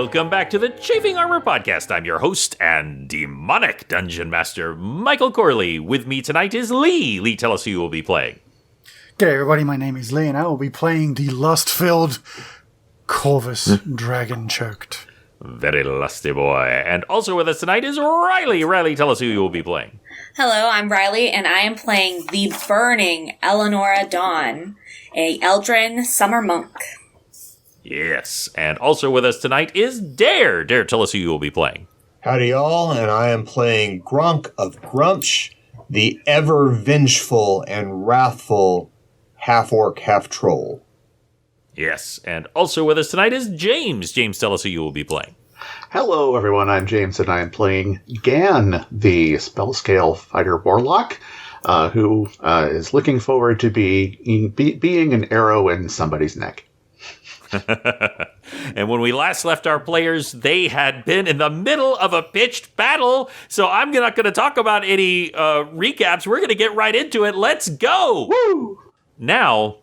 Welcome back to the Chafing Armor Podcast. I'm your host and demonic Dungeon Master, Michael Corley. With me tonight is Lee. Lee, tell us who you will be playing. G'day everybody, my name is Lee and I will be playing the lust-filled Corvus Dragonchoked. Very lusty boy. And also with us tonight is Riley. Riley, tell us who you will be playing. Hello, I'm Riley, and I am playing the burning Elenora Dawn, a Eldrin summer monk. Yes. And also with us tonight is Dare. Dare, tell us who you will be playing. Howdy y'all, and I am playing Gronk of Grumsh, the ever-vengeful and wrathful half-orc, half-troll. Yes. And also with us tonight is James. James, tell us who you will be playing. Hello, everyone. I'm James, and I am playing Gan, the spell scale fighter warlock, who is looking forward to being an arrow in somebody's neck. And when we last left our players, they had been in the middle of a pitched battle. So I'm not going to talk about any recaps. We're going to get right into it. Let's go. Woo! Now,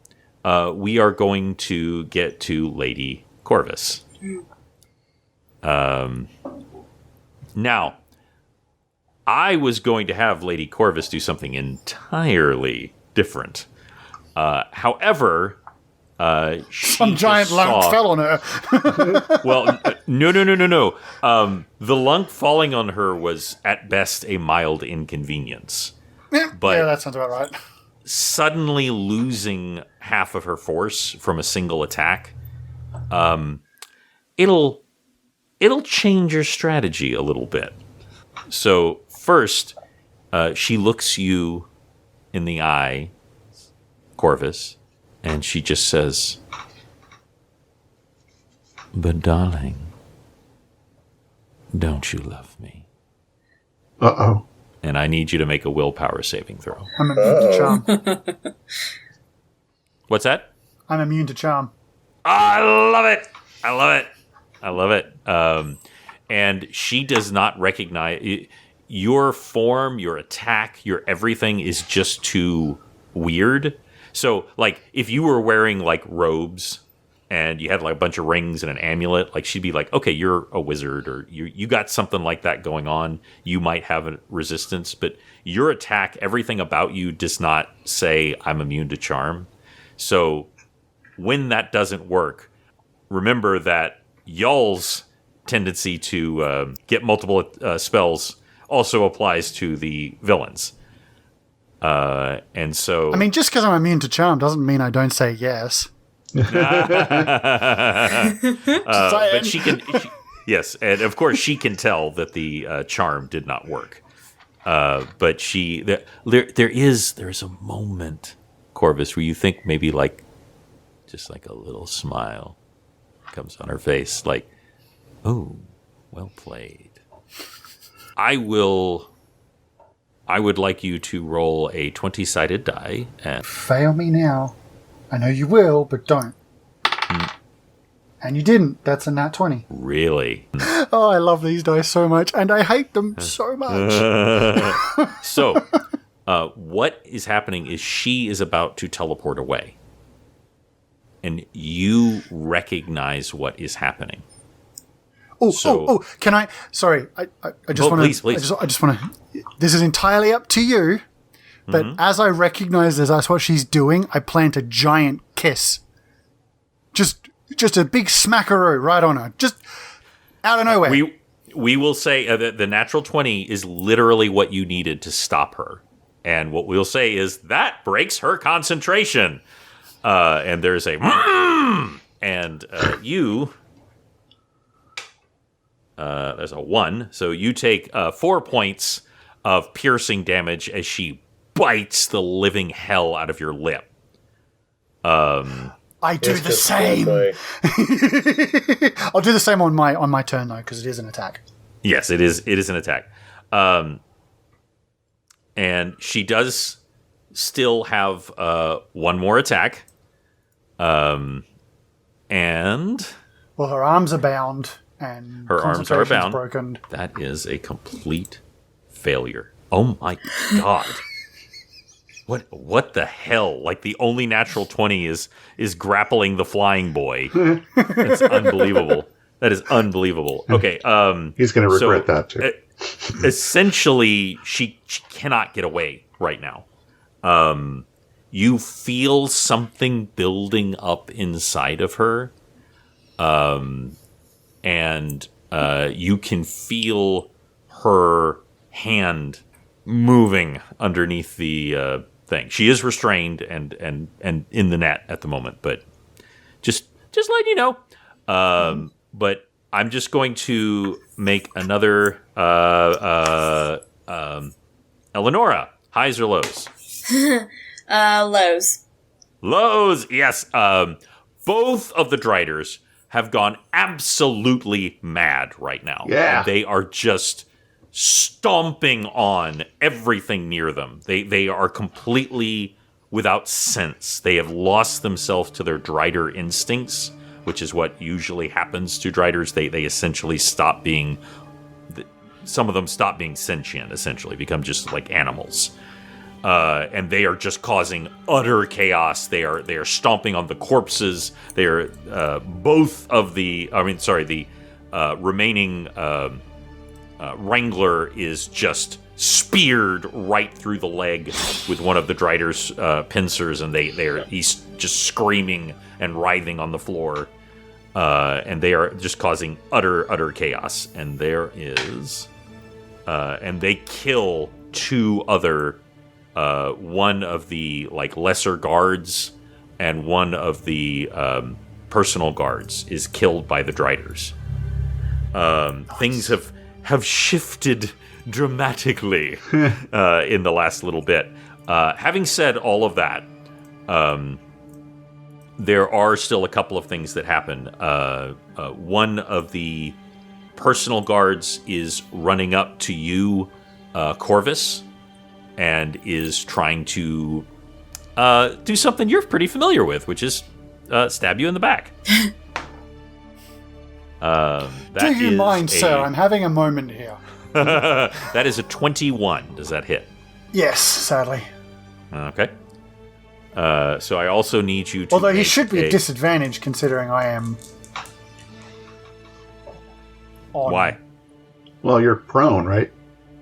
we are going to get to Lady Corvus. Now, I was going to have Lady Corvus do something entirely different. However, Some giant lunk fell on her. well, no. The lunk falling on her was at best a mild inconvenience. But yeah, that sounds about right. Suddenly losing half of her force from a single attack, it'll change your strategy a little bit. So first, she looks you in the eye, Corvus, and she just says, "But darling, don't you love me?" Uh-oh. And I need you to make a willpower saving throw. I'm immune to charm. What's that? I'm immune to charm. I love it. And she does not recognize your form, your attack, your everything is just too weird. So, like, if you were wearing, like, robes and you had, like, a bunch of rings and an amulet, like, she'd be like, okay, you're a wizard, or you got something like that going on. You might have a resistance, but your attack, everything about you does not say, I'm immune to charm. So, when that doesn't work, remember that y'all's tendency to get multiple spells also applies to the villains. And so, I mean, just because I'm immune to charm doesn't mean I don't say yes. But she can, yes, and of course she can tell that the charm did not work. But there's a moment, Corvus, where you think maybe just like a little smile comes on her face, like, oh, well played. I would like you to roll a 20-sided die. And Fail me now. I know you will, but don't. And you didn't. That's a nat 20. Really? Oh, I love these dice so much, and I hate them so much. So, what is happening is she is about to teleport away. And you recognize what is happening. Can I? Sorry, I just want to. Please. I just want to. This is entirely up to you. But as I recognize that's what she's doing, I plant a giant kiss. Just a big smackaroo right on her, just out of nowhere. We will say that the natural 20 is literally what you needed to stop her, and what we'll say is that breaks her concentration. And there's a and you. There's a 1, so you take 4 points of piercing damage as she bites the living hell out of your lip. I do the same. I'll do the same on my turn though, because it is an attack. Yes, it is an attack. And she does still have one more attack. And well, her arms are bound. And her arms are bound. Broken. That is a complete failure. Oh my god! What the hell? Like the only natural 20 is grappling the flying boy. It's unbelievable. That is unbelievable. Okay. He's going to regret that too. Essentially, she cannot get away right now. You feel something building up inside of her. And you can feel her hand moving underneath the thing. She is restrained and in the net at the moment, but just letting you know. But I'm just going to make another Elenora. Highs or lows? Lows. Lows, yes. Both of the Driders have gone absolutely mad right now. Yeah. And they are just stomping on everything near them. They are completely without sense. They have lost themselves to their Drider instincts, which is what usually happens to Driders. They essentially stop being... Some of them stop being sentient, essentially, become just like animals. And they are just causing utter chaos. They are stomping on the corpses. They are both of the... the remaining Wrangler is just speared right through the leg with one of the Drider's pincers, and he's just screaming and writhing on the floor. And they are just causing utter chaos. And there is... and they kill two other... one of the lesser guards and one of the personal guards is killed by the Driders. Things have shifted dramatically in the last little bit. Having said all of that, there are still a couple of things that happen. One of the personal guards is running up to you, Corvus, and is trying to do something you're pretty familiar with, which is stab you in the back. Do you mind, sir? I'm having a moment here. That is a 21. Does that hit? Yes, sadly. Okay. So I also need you to... Although he should be at disadvantage, considering I am... on... Why? Well, you're prone, right?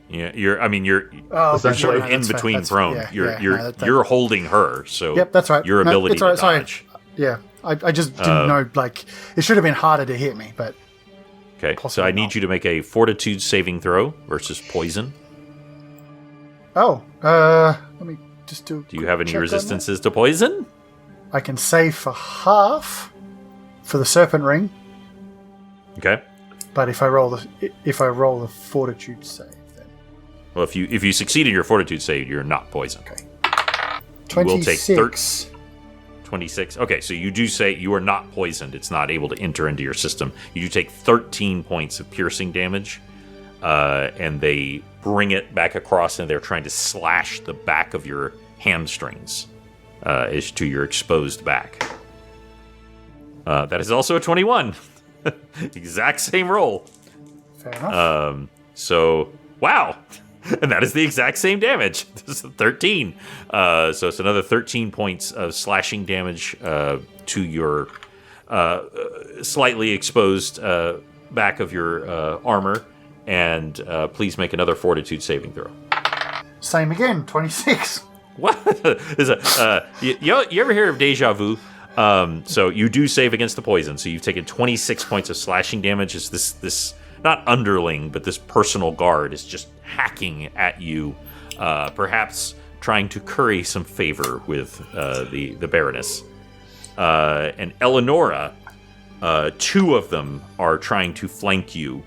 Yeah, you're essentially sort of in between prone. Yeah, you're holding her, so yep, that's right. Your ability to dodge. Yeah, I just didn't know, it should have been harder to hit me, but... Okay, so I need you to make a fortitude saving throw versus poison. Oh, let me just do... Do you have any resistances to poison? I can save for half for the serpent ring. Okay. But if I roll the fortitude save, then... Well, if you succeed in your fortitude save, you're not poisoned. Okay. 26. You will take 26. Okay, so you do say you are not poisoned. It's not able to enter into your system. You do take 13 points of piercing damage, and they bring it back across, and they're trying to slash the back of your hamstrings as to your exposed back. That is also a 21. Exact same roll. Fair enough. So, wow. And that is the exact same damage. This is 13. So it's another 13 points of slashing damage to your slightly exposed back of your armor. And please make another fortitude saving throw. Same again, 26. What? You ever hear of deja vu? So you do save against the poison. So you've taken 26 points of slashing damage. As this not underling, but this personal guard is just hacking at you, perhaps trying to curry some favor with the Baroness. And Elenora, two of them are trying to flank you,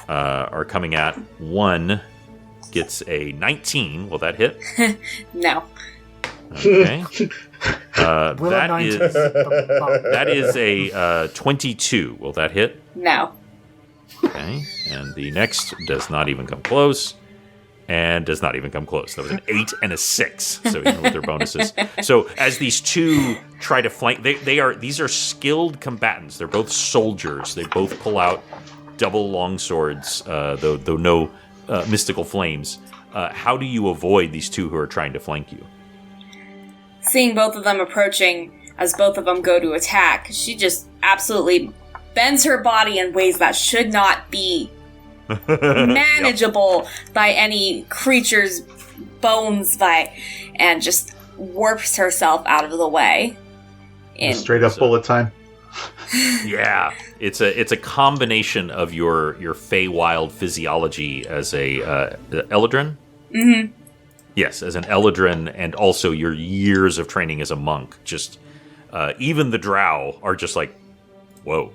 are coming at. One gets a 19. Will that hit? No. Okay. That is a 22. Will that hit? No. Okay. And the next does not even come close. And does not even come close. That was an 8 and a 6. So even with their bonuses. So as these two try to flank, these are skilled combatants. They're both soldiers. They both pull out double longswords, though no mystical flames. How do you avoid these two who are trying to flank you? Seeing both of them approaching as both of them go to attack, she just absolutely bends her body in ways that should not be manageable by any creature's bones and just warps herself out of the way. Straight up bullet time. Yeah, it's a combination of your Feywild physiology as a Eladrin. Mm-hmm. Yes, as an Eladrin, and also your years of training as a monk. Just even the Drow are just like, whoa,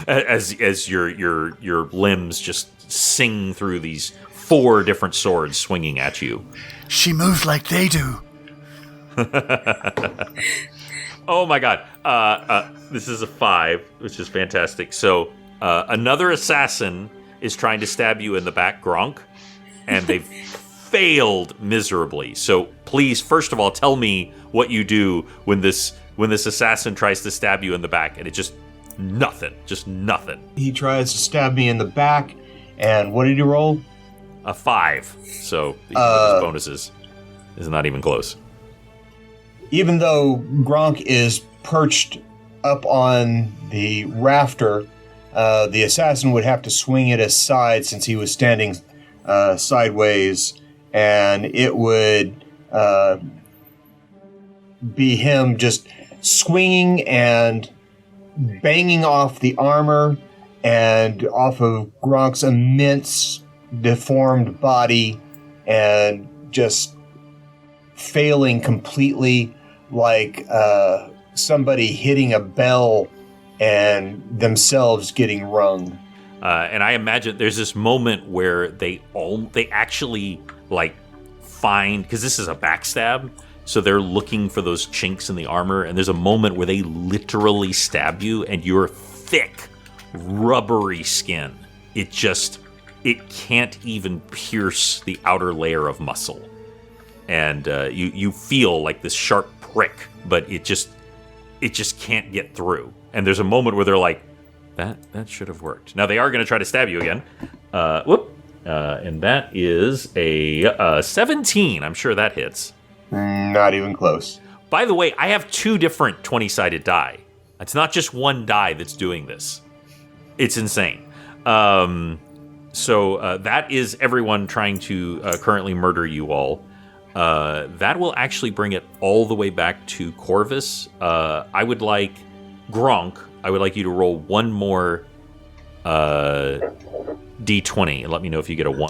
as your limbs just sing through these 4 different swords swinging at you. She moves like they do. Oh my god. This is a 5, which is fantastic. So another assassin is trying to stab you in the back, Gronk, and they've failed miserably. So please, first of all, tell me what you do when this assassin tries to stab you in the back, and it just nothing. He tries to stab me in the back, and what did he roll? A 5. So his bonuses is not even close. Even though Gronk is perched up on the rafter, the assassin would have to swing it aside since he was standing sideways, and it would be him just swinging and banging off the armor and off of Gronk's immense deformed body and just failing completely, like somebody hitting a bell and themselves getting rung. And I imagine there's this moment where they actually like find, because this is a backstab, so they're looking for those chinks in the armor, and there's a moment where they literally stab you, and your thick, rubbery skin, it can't even pierce the outer layer of muscle. And you feel like this sharp prick, but it just can't get through. And there's a moment where they're like, that should have worked. Now they are going to try to stab you again. And that is a 17. I'm sure that hits. Not even close. By the way, I have 2 different 20-sided die. It's not just one die that's doing this. It's insane. So that is everyone trying to currently murder you all. That will actually bring it all the way back to Corvus. I would like Gronk. I would like you to roll one more D20 and let me know if you get a 1.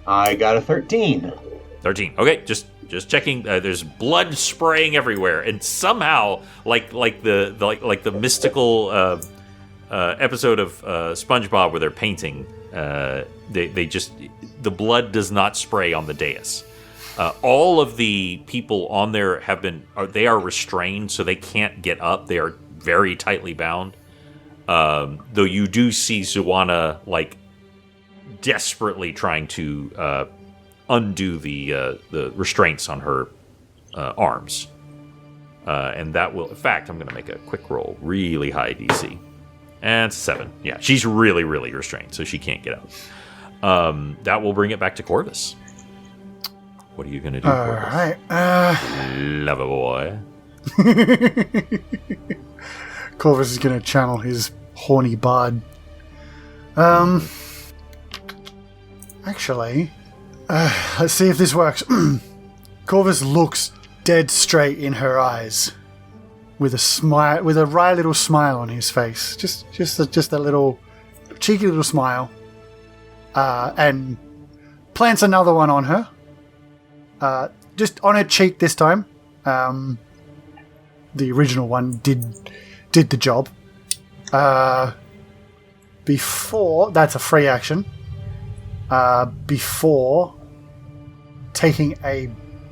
I got a 13. 13. Okay, just checking. There's blood spraying everywhere, and somehow, like the mystical episode of SpongeBob where they're painting, they just, the blood does not spray on the dais. All of the people on there they are restrained, so they can't get up. They are very tightly bound. Though you do see Zuana like desperately trying to undo the restraints on her arms, and that will. In fact, I'm going to make a quick roll, really high DC, and 7. Yeah, she's really, really restrained, so she can't get out. That will bring it back to Corvus. What are you going to do, Corvus? All right. Lover boy. Corvus is going to channel his horny bard. Actually, let's see if this works. Corvus looks dead straight in her eyes, with a smile, with a wry little smile on his face, just a little cheeky little smile, and plants another one on her, just on her cheek this time. The original one did the job. Before, that's a free action. Before taking a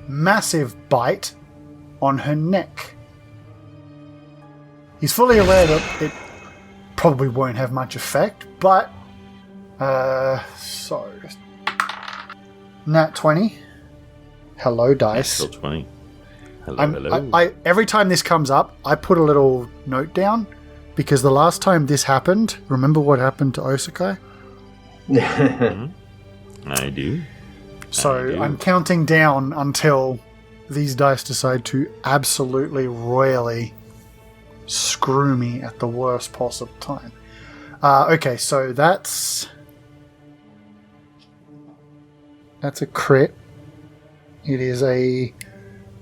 massive bite on her neck. He's fully aware that it probably won't have much effect, but so nat 20. Hello, dice. Still 20. Hello. I every time this comes up, I put a little note down, because the last time this happened, remember what happened to Osakai? I do. So I'm counting down until these dice decide to absolutely royally screw me at the worst possible time. Okay, so that's a crit. It is a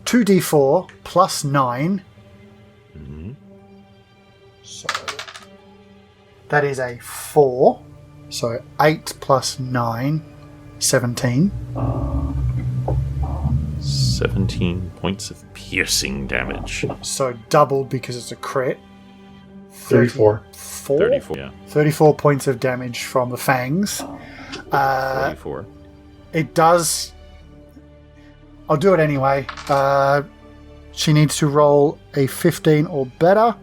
2d4 plus 9. Mm-hmm. So that is a 4. So 8 plus 9, 17. 17 points of piercing damage. So doubled because it's a crit. 34. 34, yeah. 34 points of damage from the fangs. 34. It does... I'll do it anyway. She needs to roll a 15 or better,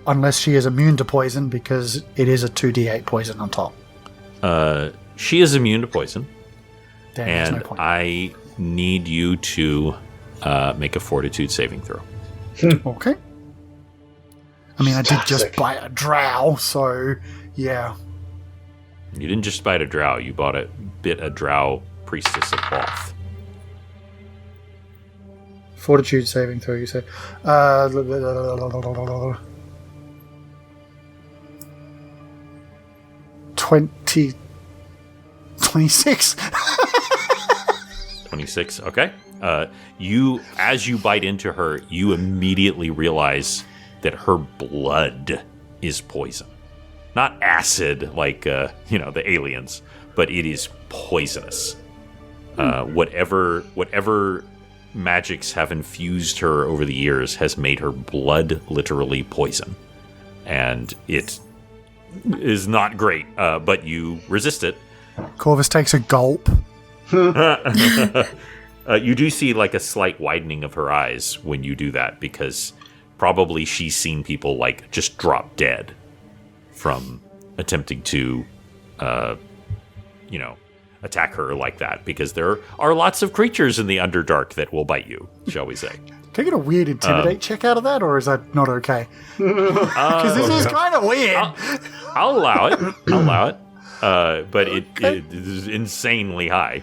unless she is immune to poison, because it is a 2d8 poison on top. She is immune to poison. Then there's And no point. I need you to make a fortitude saving throw. Okay. I mean, I did just Fantastic. bite a drow, so yeah. You didn't just bite a drow, you bit a drow priestess of Loth. Fortitude saving throw, you said. 26. 26, okay. As you bite into her, you immediately realize that her blood is poison. Not acid like, the aliens, but it is poisonous. Whatever magics have infused her over the years has made her blood literally poison. And it is not great, but you resist it. Corvus takes a gulp. You do see like a slight widening of her eyes when you do that, because probably she's seen people like just drop dead from attempting to, attack her like that, because there are lots of creatures in the Underdark that will bite you, shall we say. Can I get a weird intimidate check out of that, or is that not okay? Because this is kind of weird. I'll allow it. But it is insanely high.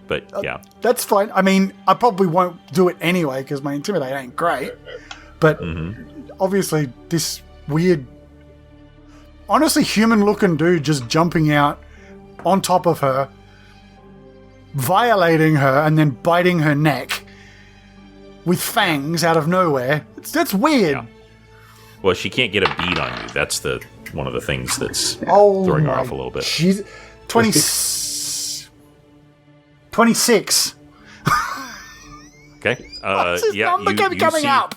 But yeah. That's fine. I mean, I probably won't do it anyway because my intimidate ain't great. But obviously, this weird, honestly human-looking dude just jumping out on top of her, violating her, and then biting her neck with fangs out of nowhere. That's weird. Yeah. Well, she can't get a bead on you. That's one of the things that's Oh, throwing her my off a little bit. She's 26. Okay. What's his number coming up?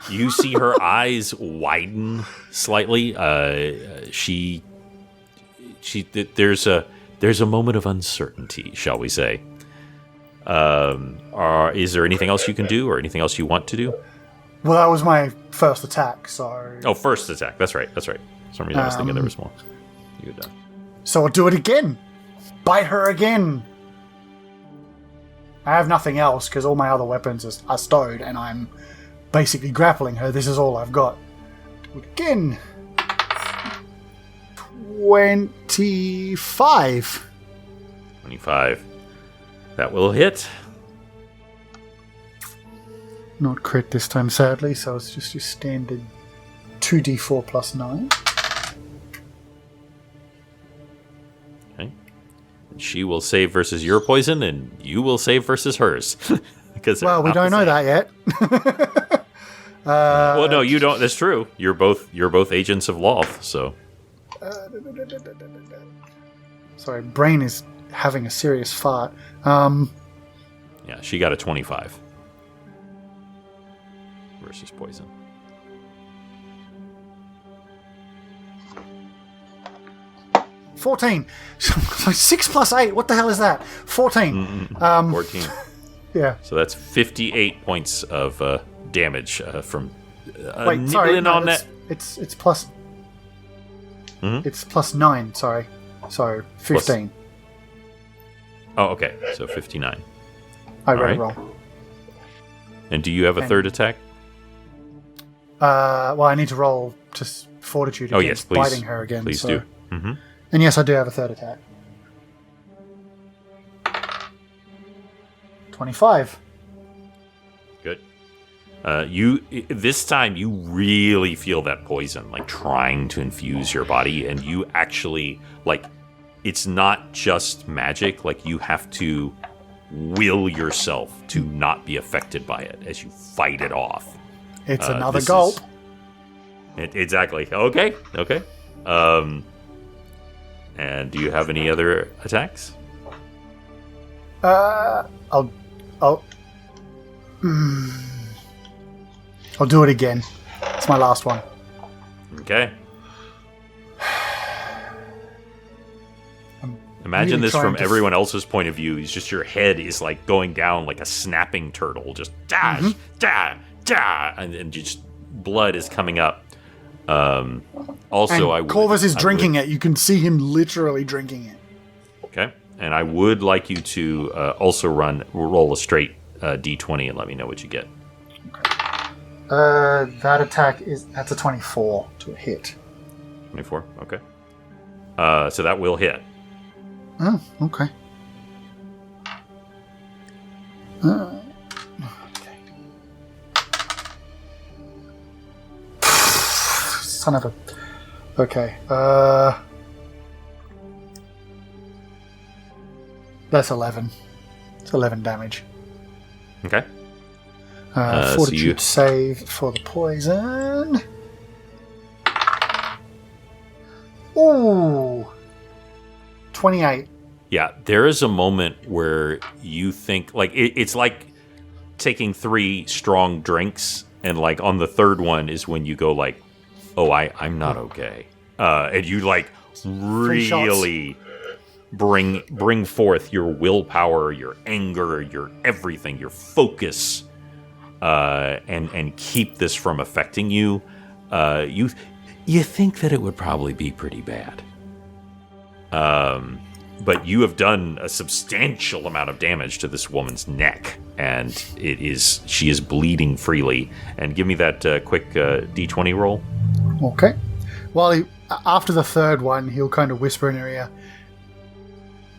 You see her eyes widen slightly. There's a moment of uncertainty, shall we say? Is there anything else you can do, or anything else you want to do? Well, that was my first attack, so... Oh, first attack. That's right. For some reason I was thinking there was more. You had done. So I'll do it again. Bite her again. I have nothing else, because all my other weapons are stowed, and I'm basically grappling her. This is all I've got. Do it again. 25. 25. That will hit. Not crit this time, sadly, so it's just your standard 2d4 plus 9. Okay. And she will save versus your poison, and you will save versus hers. Because Well, we don't know that yet. Well, no, you don't. That's true. You're both agents of Loth, so. Sorry, brain is having a serious fart. Yeah, she got a 25 versus poison. $14. So 6 plus 8. What the hell is that? 14. 14. Yeah. So that's 58 points of damage from Wait, sorry. nibbling No, on that. it's plus. It's plus 9. Sorry. So 15. Oh, okay. So 59. I read right. it wrong. And do you have a third attack? Well, I need to roll just fortitude Oh, against yes, please. biting her again. Please so. do. Mm-hmm. And yes, I do have a third attack. 25. Good. This time you really feel that poison, like trying to infuse your body, and you actually it's not just magic. Like you have to will yourself to not be affected by it as you fight it off. It's another gulp. Exactly. Okay. And do you have any other attacks? I'll do it again. It's my last one. Okay. Imagine really this from trying to everyone else's point of view. It's just your head is like going down like a snapping turtle, just dash, and just blood is coming up. Also, and Corvus is drinking it. You can see him literally drinking it. Okay, and I would like you to also roll a straight d20 and let me know what you get. That attack that's a 24 to a hit. 24. Okay. So that will hit. Oh, okay. Son of a... Okay. That's 11. It's 11 damage. Okay. Fortitude save for the poison. Ooh. 28. Yeah, there is a moment where you think, like, it's like taking 3 strong drinks, and, like, on the third one is when you go, like, oh, I'm not okay. And you, like, really bring forth your willpower, your anger, your everything, your focus, and keep this from affecting you. You think that it would probably be pretty bad. But you have done a substantial amount of damage to this woman's neck, and she is bleeding freely. And give me that quick d20 roll. Okay. Well, after the third one, he'll kind of whisper in her ear,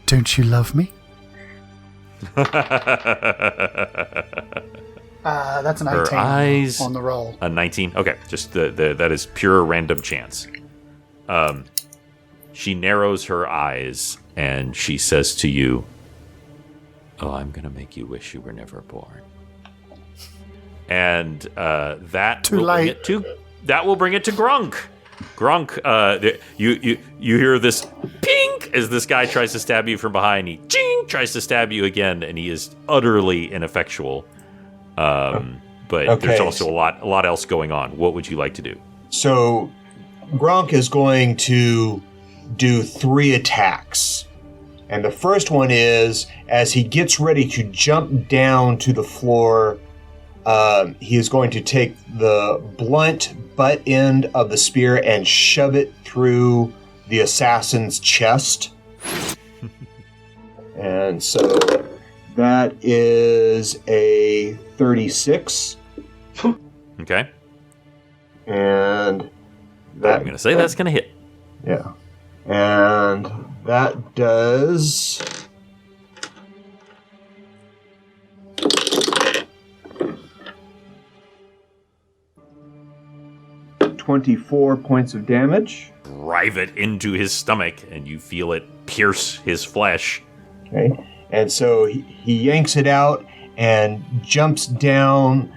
"Don't you love me?" That's an 18 on the roll. A 19? Okay, just that is pure random chance. She narrows her eyes, and she says to you, "Oh, I'm going to make you wish you were never born." And that will bring it to Gronk. Gronk, you hear this ping as this guy tries to stab you from behind. He tries to stab you again, and he is utterly ineffectual. But there's also a lot else going on. What would you like to do? So Gronk is going to do 3 attacks. And the first one is, as he gets ready to jump down to the floor, he is going to take the blunt butt end of the spear and shove it through the assassin's chest. And so that is a 36. Okay. And that... I'm going to say that's going to hit. Yeah. And that does... 24 points of damage. Drive it into his stomach, and you feel it pierce his flesh. Okay. And so he yanks it out and jumps down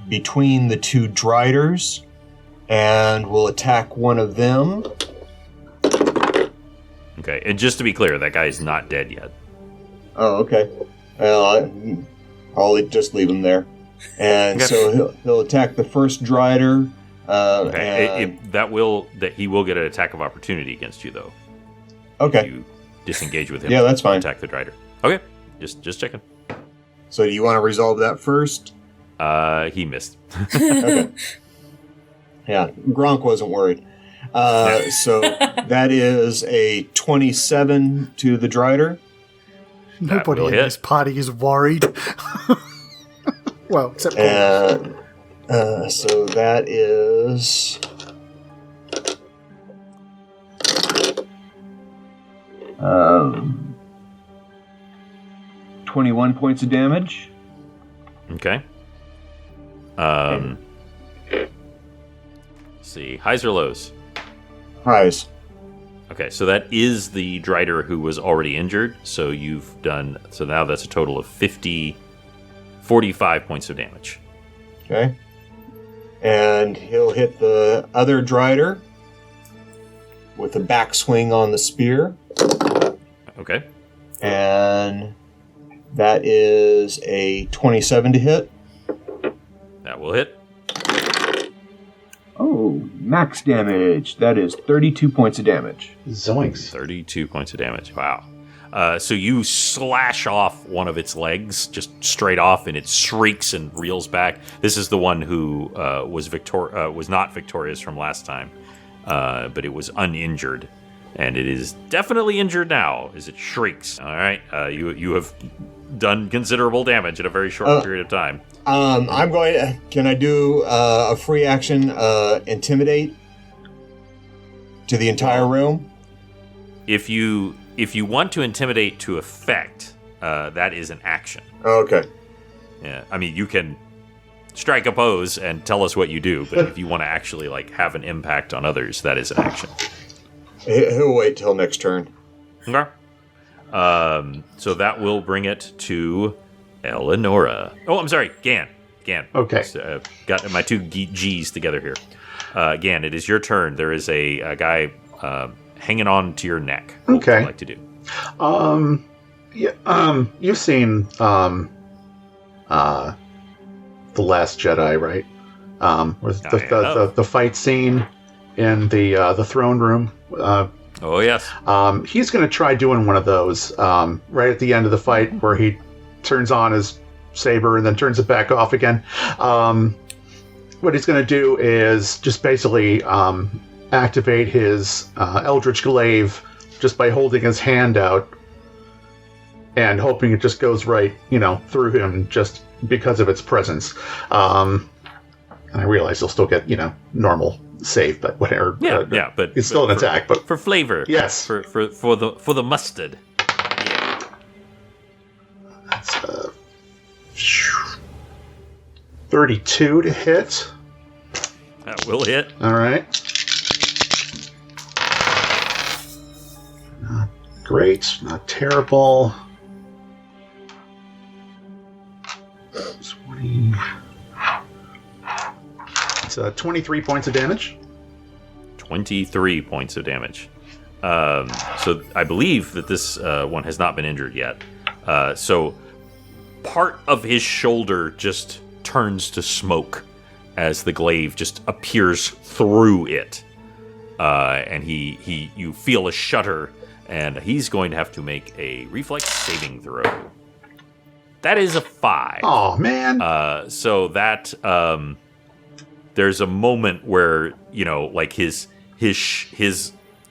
between the 2 driders and will attack one of them. Okay, and just to be clear, that guy is not dead yet. Oh, okay. Well, I'll just leave him there. And so he'll attack the first drider. Okay. He will get an attack of opportunity against you, though. Okay. If you disengage with him. Yeah, that's fine. Attack the drider. Okay, just checking. So do you want to resolve that first? He missed. Okay. Yeah, Gronk wasn't worried. So that is a 27 to the drider. Nobody in this party is worried. Well, except Corvus. So that is 21 points of damage. Okay. Let's see, highs or lows? Highs. Okay, so that is the Drider who was already injured. So you've done. So now that's a total of 45 points of damage. Okay. And he'll hit the other Drider with a backswing on the spear. Okay. And that is a 27 to hit. That will hit. Oh, max damage. That is 32 points of damage. Zoinks. 32 points of damage. Wow. So you slash off one of its legs, just straight off, and it shrieks and reels back. This is the one who was not victorious from last time, but it was uninjured, and it is definitely injured now as it shrieks. All right, you have done considerable damage in a very short period of time. I'm going. Can I do a free action, intimidate, to the entire room? If you want to intimidate to effect, that is an action. Oh, okay. Yeah, I mean, you can strike a pose and tell us what you do, but if you want to actually have an impact on others, that is an action. He'll wait till next turn. Okay. So that will bring it to Elenora. Oh, I'm sorry, Gan. Okay. Got my two G's together here. Gan, it is your turn. There is a guy hanging on to your neck. What would you like to do? You've seen The Last Jedi, right? With the fight scene in the throne room. Oh yes. He's going to try doing one of those right at the end of the fight, where he turns on his saber and then turns it back off again. What he's going to do is just basically activate his Eldritch Glaive just by holding his hand out and hoping it just goes right, through him just because of its presence. And I realize he'll still get, normal save, but whatever. Yeah, but it's still an attack. But for flavor, yes, for the mustard. Yeah. That's 32 to hit. That will hit. All right. Not great, not terrible. 20. It's 23 points of damage. 23 points of damage. So I believe that this one has not been injured yet. So part of his shoulder just turns to smoke as the glaive just appears through it. And you feel a shudder, and he's going to have to make a reflex saving throw. That is a 5. Oh, man. So that there's a moment where, his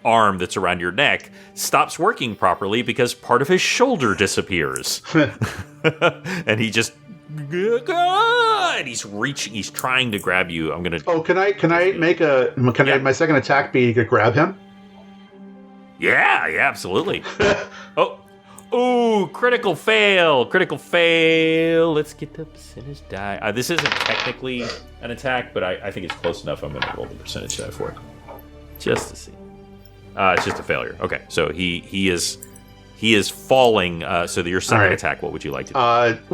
arm that's around your neck stops working properly because part of his shoulder disappears. And he just and he's trying to grab you. I'm gonna. Oh, can I make my second attack be to grab him? Yeah, absolutely. Oh, critical fail. Let's get the percentage die. This isn't technically an attack, but I think it's close enough. I'm gonna roll the percentage die for it, just to see. It's just a failure. Okay, so he is falling. So your second attack, what would you like to do?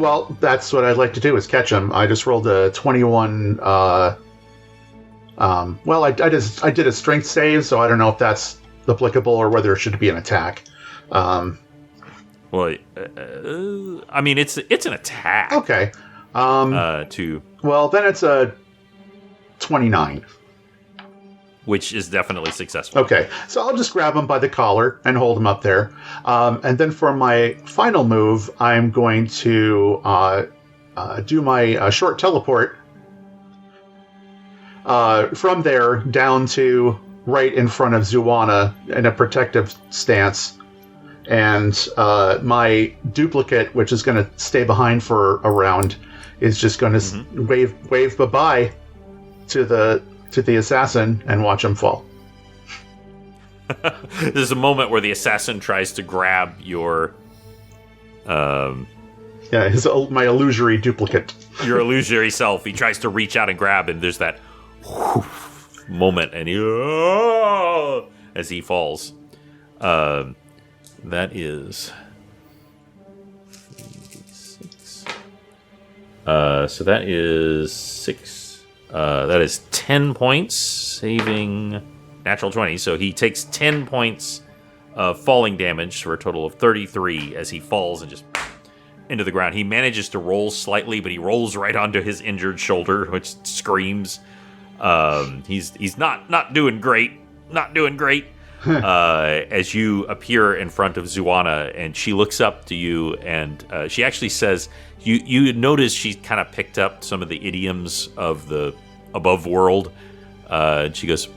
Well, that's what I'd like to do, is catch him. I just rolled a 21. Well, I did a strength save, so I don't know if that's applicable or whether it should be an attack. Well, I mean, it's an attack. Okay. Well, then it's a 29. Which is definitely successful. Okay, so I'll just grab him by the collar and hold him up there. And then for my final move, I'm going to do my short teleport from there down to right in front of Zuwana in a protective stance. And my duplicate, which is going to stay behind for a round, is just going to wave bye-bye to the assassin and watch him fall. There's a moment where the assassin tries to grab your Yeah, my illusory duplicate. Your illusory self. He tries to reach out and grab, and there's that moment, and as he falls. That is 6. So that is 6. That is 10 points, saving natural 20. So he takes 10 points of falling damage for a total of 33 as he falls and just into the ground. He manages to roll slightly, but he rolls right onto his injured shoulder, which screams. He's not doing great. Not doing great. As you appear in front of Zuana, and she looks up to you, and she actually says, you notice she kind of picked up some of the idioms of the above world. And she goes,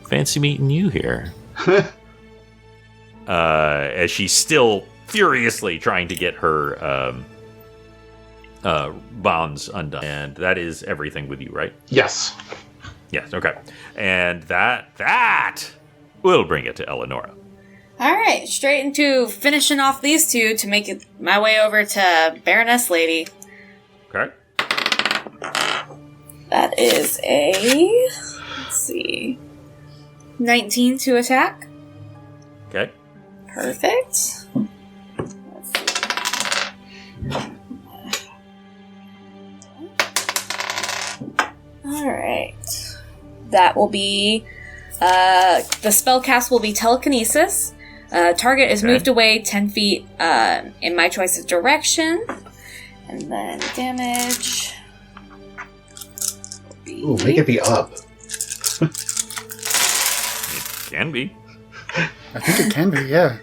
"Fancy meeting you here." As she's still furiously trying to get her bonds undone. And that is everything with you, right? Yes. Yes, okay. And that will bring it to Elenora. All right, straight into finishing off these two to make it my way over to Baroness Lady. Okay. That is a, let's see, 19 to attack. Okay. Perfect. Let's see. All right. That will be, the spellcast will be telekinesis. Target is moved away 10 feet in my choice of direction. And then damage. Ooh, make it be up. Can be. I think it can be, yeah.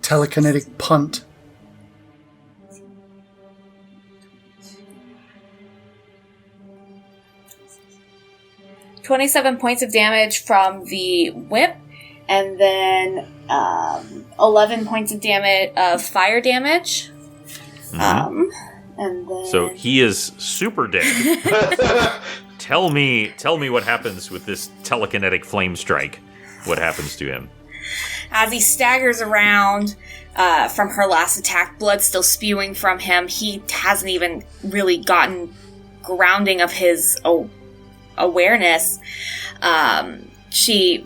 Telekinetic punt. $27 points of damage from the whip, and then 11 points of damage of fire damage. And then So he is super dead. Tell me what happens with this telekinetic flame strike. What happens to him? as he staggers around from her last attack, blood still spewing from him, he hasn't even really gotten grounding of his awareness. She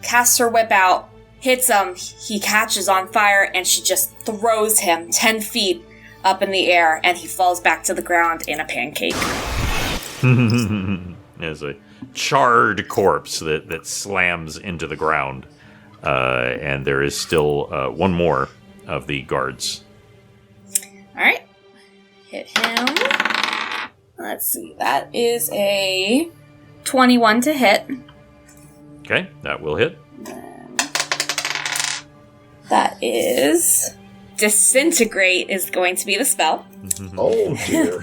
casts her whip out, hits him, he catches on fire, and she just throws him 10 feet up in the air, and he falls back to the ground in a pancake. As a charred corpse that slams into the ground. And there is still one more of the guards. Alright. Hit him. Let's see. That is a 21 to hit. Okay, that will hit. That is... Disintegrate is going to be the spell. Oh, dear.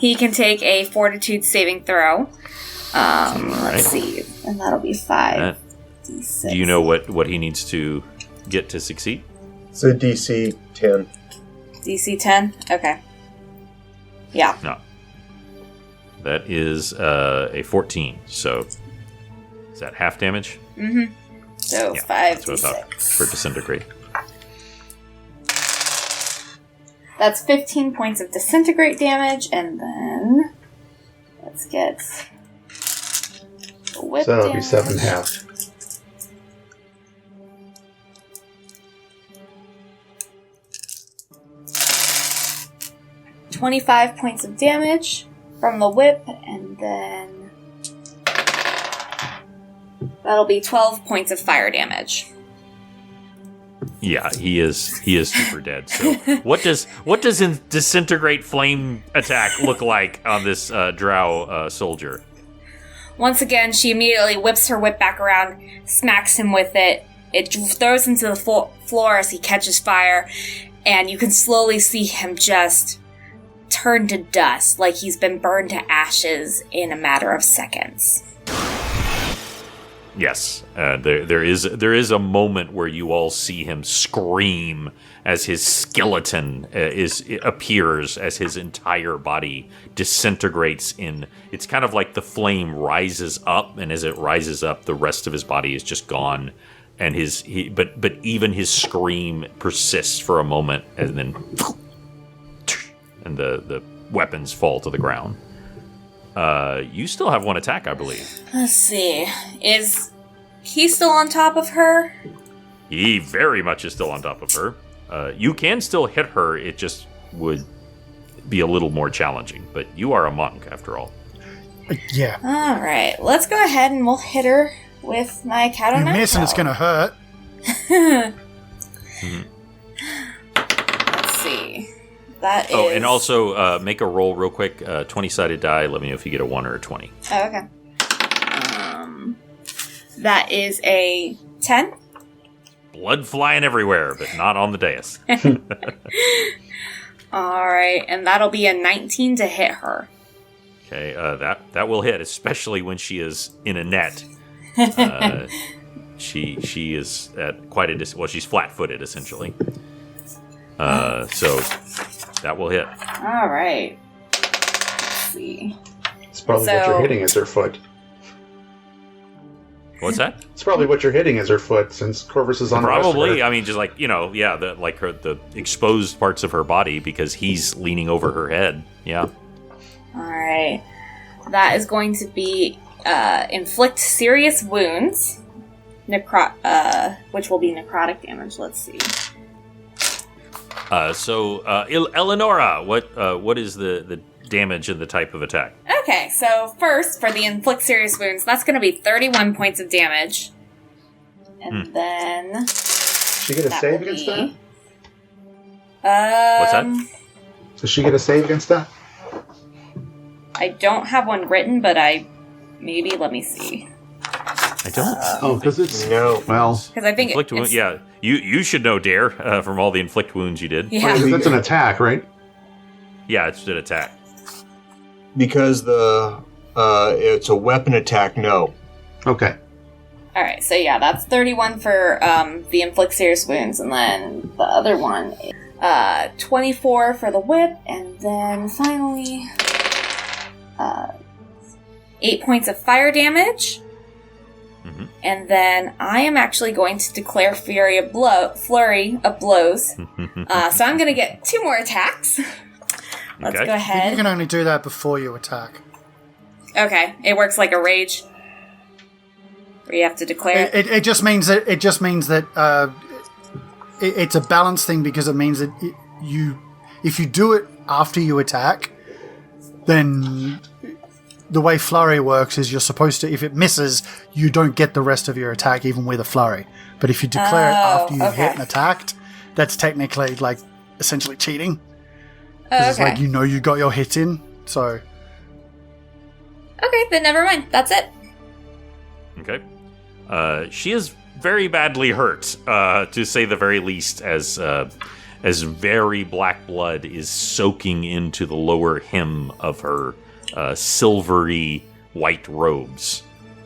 He can take a fortitude saving throw. Let's right. see. And that'll be 5. Do you know what he needs to get to succeed? So DC 10. DC 10? Okay. Yeah. No. That is a 14. So is that half damage? Mm-hmm. So Yeah, 5 that's what I thought for disintegrate. That's 15 points of disintegrate damage, and then let's get the whip So that'll be damage. 7.5. $25 points of damage from the whip, and then that'll be 12 points of fire damage. Yeah, he is super dead. So what does a disintegrate flame attack look like on this Drow soldier? Once again, she immediately whips her whip back around, smacks him with it. It throws him to the floor as he catches fire, and you can slowly see him just turn to dust, like he's been burned to ashes in a matter of seconds. Yes, there is a moment where you all see him scream as his skeleton appears, as his entire body disintegrates in. It's kind of like the flame rises up, and as it rises up, the rest of his body is just gone, and but even his scream persists for a moment, and then and the weapons fall to the ground. You still have one attack, I believe. Let's see. Is he still on top of her? He very much is still on top of her. You can still hit her, it just would be a little more challenging. But you are a monk, after all. Yeah. Alright, let's go ahead and we'll hit her with my Kato You Knife miss and it's Throw. going to hurt. Let's see. That is... Oh, and also make a roll real quick. 20-sided die. Let me know if you get a 1 or a 20. Oh, okay. That is a 10. Blood flying everywhere, but not on the dais. Alright, and that'll be a 19 to hit her. Okay, that will hit, especially when she is in a net. She is at quite a distance. Well, she's flat-footed, essentially. So that will hit. Alright. Let's see. It's probably what So- you're hitting is her foot. What's that? It's probably what you're hitting is her foot, since Corvus is on the rest of Probably. her. I mean, just like, the exposed parts of her body because he's leaning over her head. Yeah. Alright. That is going to be inflict serious wounds. Which will be necrotic damage. Let's see. So, Elenora, what is the damage and the type of attack? Okay, so first, for the inflict serious wounds, that's going to be 31 points of damage. And then... Does she get a that save will against be- that? What's that? Does she get a save against that? I don't have one written, but maybe, let me see. I don't. Oh, because it's... No. Well, Because I think Inflict wound, it's... yeah. You should know, Dare, from all the inflict wounds you did. Yeah. that's an attack, right? Yeah, it's an attack. Because it's a weapon attack, no. Okay. Alright, so yeah, that's 31 for the inflict serious wounds, and then the other one is 24 for the whip, and then finally 8 points of fire damage. Mm-hmm. And then I am actually going to declare flurry of blows. So I'm going to get 2 more attacks. Let's Okay. go You ahead. can only do that before you attack. Okay, it works like a rage. Where you have to declare. It just means that it's a balance thing, because it means that if you do it after you attack, then the way flurry works is you're supposed to, if it misses, you don't get the rest of your attack even with a flurry. But if you declare it after you hit and attacked, that's technically like essentially cheating. Oh, It's okay. like you got your hits in, so Okay, then never mind. That's it. Okay. She is very badly hurt, to say the very least, as very black blood is soaking into the lower hem of her silvery white robes.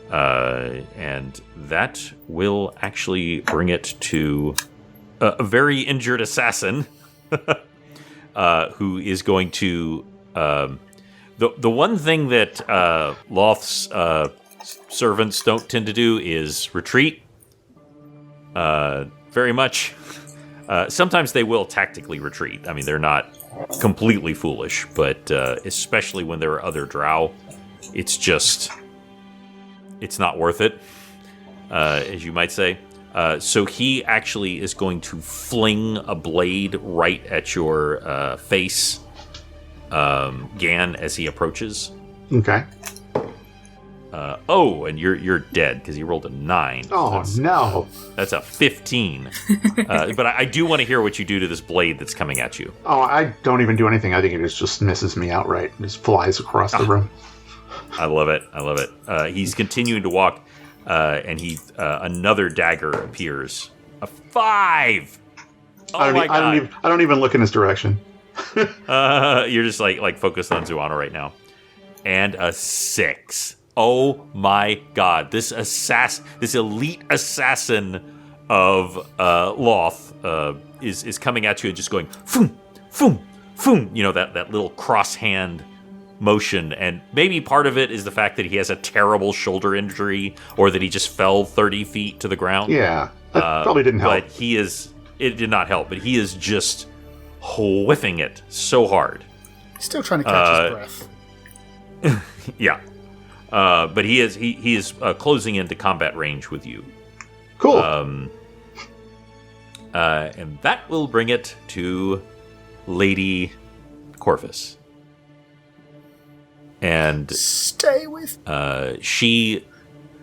And that will actually bring it to a very injured assassin who is going to... The one thing that Loth's servants don't tend to do is retreat. Very much. Sometimes they will tactically retreat. I mean, they're not completely foolish, but especially when there are other Drow, it's not worth it, as you might say. So he actually is going to fling a blade right at your face, Gan, as he approaches. Okay. And you're dead because he rolled a 9. Oh, no. That's a 15. But I do want to hear what you do to this blade that's coming at you. Oh, I don't even do anything. I think it just misses me outright. It just flies across the room. I love it. He's continuing to walk, and another dagger appears. A 5! Oh my god. I don't even look in his direction. You're just like focused on Zuana right now. And a 6. Oh my god, this elite assassin of Loth is coming at you and just going foom, foom, foom. You know, that little cross hand motion, and maybe part of it is the fact that he has a terrible shoulder injury or that he just fell 30 feet to the ground. Yeah, that probably didn't help. But it did not help, but he is just whiffing it so hard. He's still trying to catch his breath. Yeah. But he is closing into combat range with you. Cool. And that will bring it to Lady Corvus. And stay with she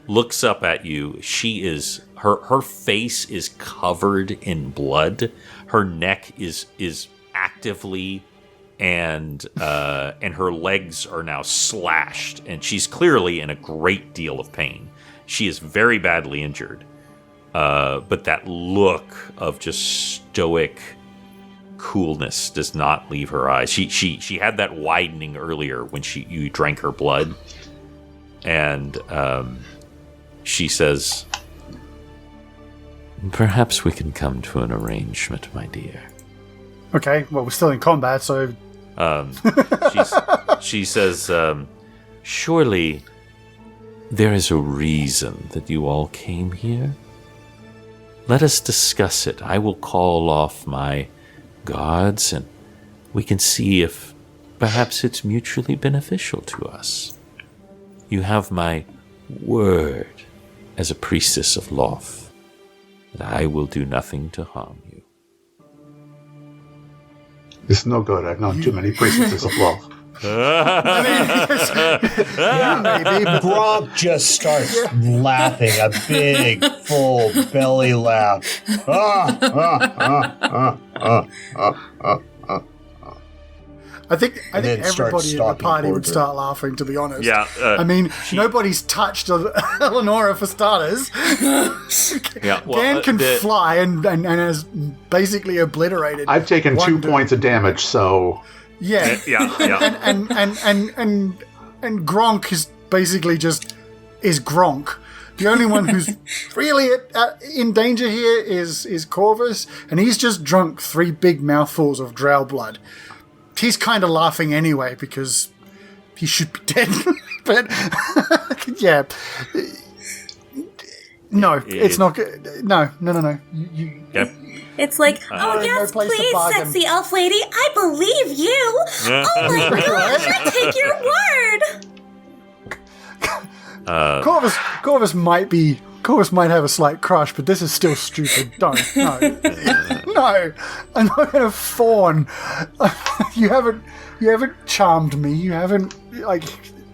looks up at you. She is her face is covered in blood. Her neck is actively and her legs are now slashed, and she's clearly in a great deal of pain. She is very badly injured. But that look of just stoic coolness does not leave her eyes. She had that widening earlier when you drank her blood, and she says, "Perhaps we can come to an arrangement, my dear." Okay, well, we're still in combat, so... She says, "Surely there is a reason that you all came here. Let us discuss it. I will call off my guards, and we can see if perhaps it's mutually beneficial to us. You have my word as a priestess of Loth that I will do nothing to harm you." It's no good. I've known too many priestesses of Loth. Yeah, maybe. Gronk just starts laughing, a big, full belly laugh. I think then starts everybody in the stalking party would towards her. start laughing, to be honest. Yeah, I mean, nobody's touched Elenora for starters. Yeah, well, Dan can fly and has basically obliterated. I've taken 2 points of damage, so... Yeah. Yeah. And Gronk is basically is Gronk. The only one who's really in danger here is Corvus, and he's just drunk 3 big mouthfuls of drow blood. He's kind of laughing anyway because he should be dead. But yeah, no, it's not good. No. Okay. It's like, no yes, place to please, bargain. sexy elf lady, I believe you. Oh my gosh, I take your word. Corvus might have a slight crush, but this is still stupid. Don't. No. No. I'm not going to fawn. You haven't charmed me. You haven't,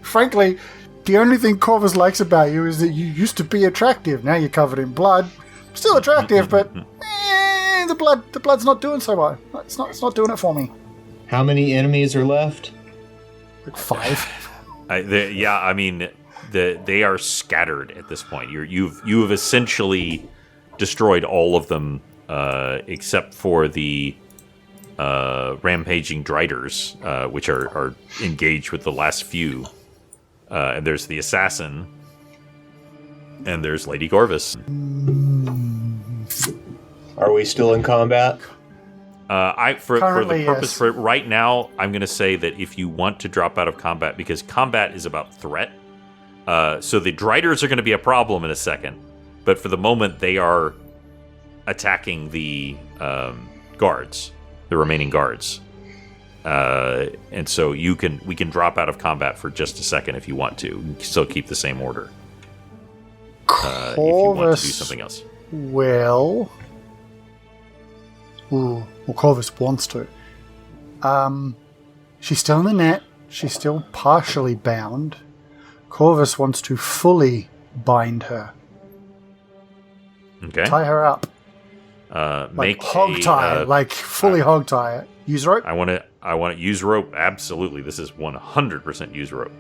frankly, the only thing Corvus likes about you is that you used to be attractive. Now you're covered in blood. Still attractive, but the blood's not doing so well. It's not doing it for me. How many enemies are left? 5. I mean, they are scattered at this point. You have essentially destroyed all of them, except for the rampaging Driders, which are engaged with the last few. And there's the assassin, and there's Lady Corvus. Are we still in combat? For the purpose yes. for it right now, I'm going to say that if you want to drop out of combat, because combat is about threat, so the Driders are going to be a problem in a second, but for the moment they are attacking the guards, the remaining guards, and so we can drop out of combat for just a second if you want to. You can still keep the same order. If you want to do something else. Well, Corvus wants to. She's still in the net. She's still partially bound. Corvus wants to fully bind her. Okay. Tie her up. Make hog tie, fully hog tie it. Use rope? I want to use rope. Absolutely. This is 100% use rope.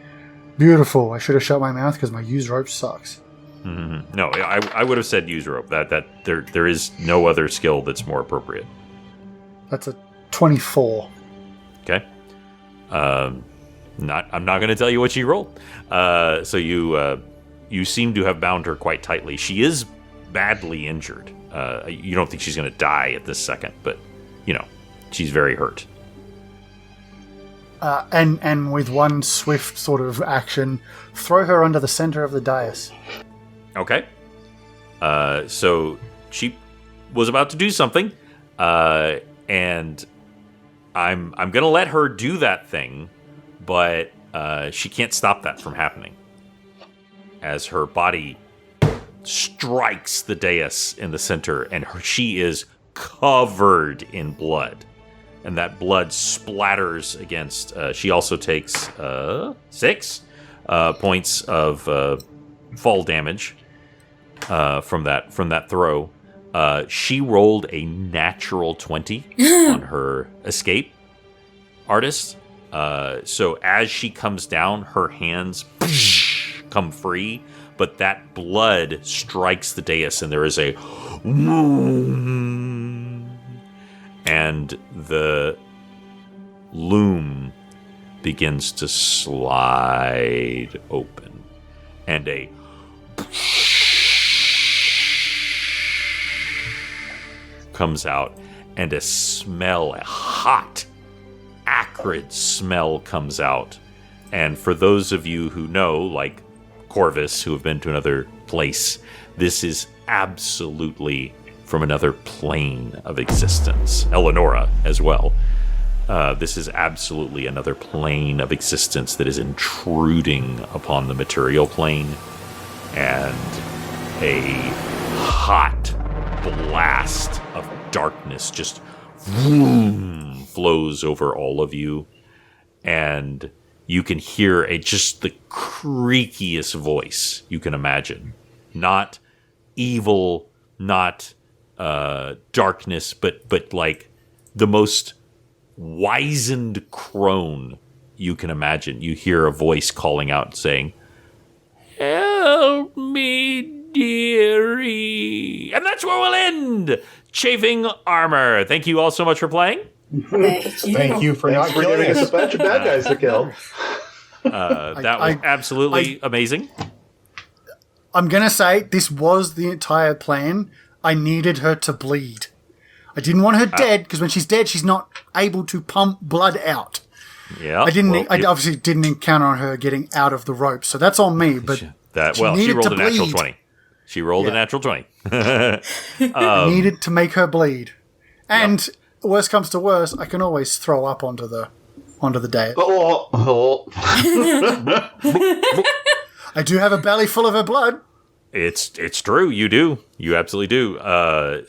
Beautiful. I should have shut my mouth because my use rope sucks. Mm-hmm. No, I would have said use rope. That there is no other skill that's more appropriate. That's a 24. Okay. I'm not going to tell you what she rolled. So you seem to have bound her quite tightly. She is badly injured. You don't think she's going to die at this second, but she's very hurt. And with one swift sort of action, throw her under the center of the dais. Okay. So she was about to do something, and I'm gonna let her do that thing, but she can't stop that from happening. As her body strikes the dais in the center, and she is covered in blood. And that blood splatters against. She also takes 6 points of fall damage from that throw. She rolled a natural 20 on her escape artist. So as she comes down, her hands come free, but that blood strikes the dais, and there is a and the loom begins to slide open, and a comes out, and a hot, acrid smell comes out. And for those of you who know, like Corvus, who have been to another place, this is absolutely from another plane of existence. Elenora as well. This is absolutely another plane of existence that is intruding upon the material plane, and a hot blast of darkness just flows over all of you, and you can hear just the creakiest voice you can imagine. Not evil, not darkness, but like the most wizened crone you can imagine. You hear a voice calling out saying, "Help me, dearie." And that's where we'll end Chafing Armor. Thank you all so much for playing. Thank you for not giving killing us us. a bunch of bad guys to kill. That was absolutely amazing. I'm going to say this was the entire plan. I needed her to bleed. I didn't want her dead, because when she's dead, she's not able to pump blood out. Yeah, I obviously didn't encounter on her getting out of the rope, so that's on me. But she rolled a natural 20. She rolled a natural 20. I needed to make her bleed, and worst comes to worst, I can always throw up onto the dais. I do have a belly full of her blood. It's true. You do. You absolutely do. I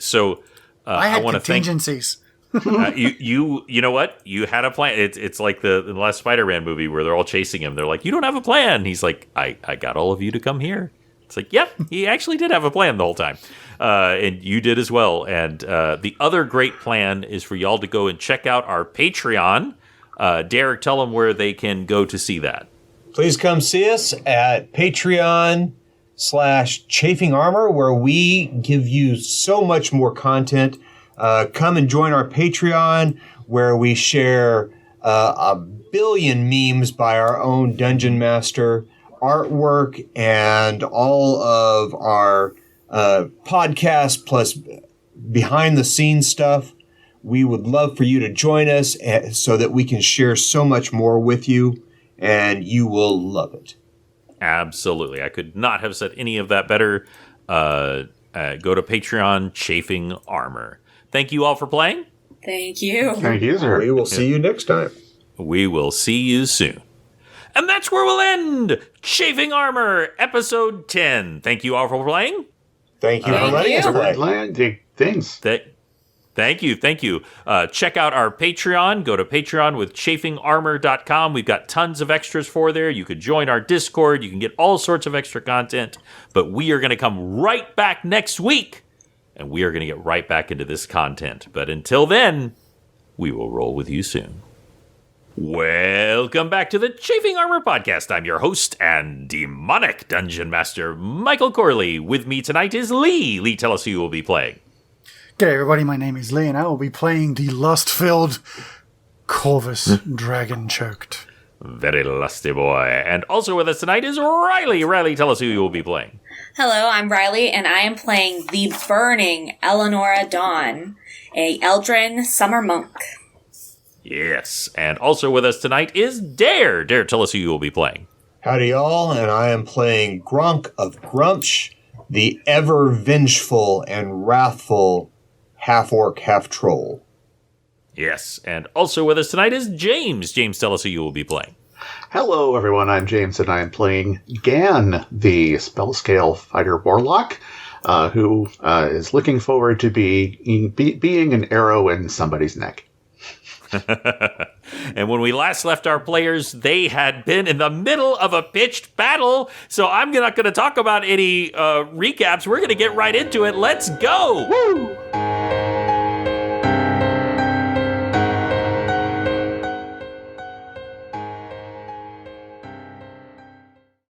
had want to thank contingencies. you know what? You had a plan. It's like the last Spider-Man movie where they're all chasing him. They're like, "You don't have a plan." He's like, I got all of you to come here. It's like, yep, he actually did have a plan the whole time. And you did as well. And the other great plan is for y'all to go and check out our Patreon. Derek, tell them where they can go to see that. Please come see us at Patreon/Chafing Armor, where we give you so much more content. Come and join our Patreon, where we share a billion memes by our own Dungeon Master, artwork, and all of our podcasts, plus behind-the-scenes stuff. We would love for you to join us so that we can share so much more with you, and you will love it. Absolutely. I could not have said any of that better. Go to Patreon, Chafing Armor. Thank you all for playing. Thank you. Thank you, sir. We will see you next time. We will see you soon. And that's where we'll end Chafing Armor, Episode 10. Thank you all for playing. Thank you for letting us play. Thanks. Thank you. Check out our Patreon. Go to Patreon with chafingarmor.com. We've got tons of extras for there. You can join our Discord. You can get all sorts of extra content. But we are going to come right back next week, and we are going to get right back into this content. But until then, we will roll with you soon. Welcome back to the Chafing Armor Podcast. I'm your host and demonic Dungeon Master, Michael Corley. With me tonight is Lee. Lee, tell us who you will be playing. G'day everybody, my name is Lee, and I will be playing the lust-filled Corvus Dragonchoked. Very lusty boy. And also with us tonight is Riley. Riley, tell us who you will be playing. Hello, I'm Riley, and I am playing the burning Elenora Dawn, a Eldrin summer monk. Yes. And also with us tonight is Dare. Dare, tell us who you will be playing. Howdy, y'all, and I am playing Gronk of Grumsh, the ever-vengeful and wrathful half-orc, half-troll. Yes. And also with us tonight is James. James, tell us who you will be playing. Hello, everyone. I'm James, and I am playing Gan, the spell scale fighter warlock, who is looking forward to being an arrow in somebody's neck. And when we last left our players, they had been in the middle of a pitched battle. So not going to talk about any recaps. We're going to get right into it. Let's go! Woo!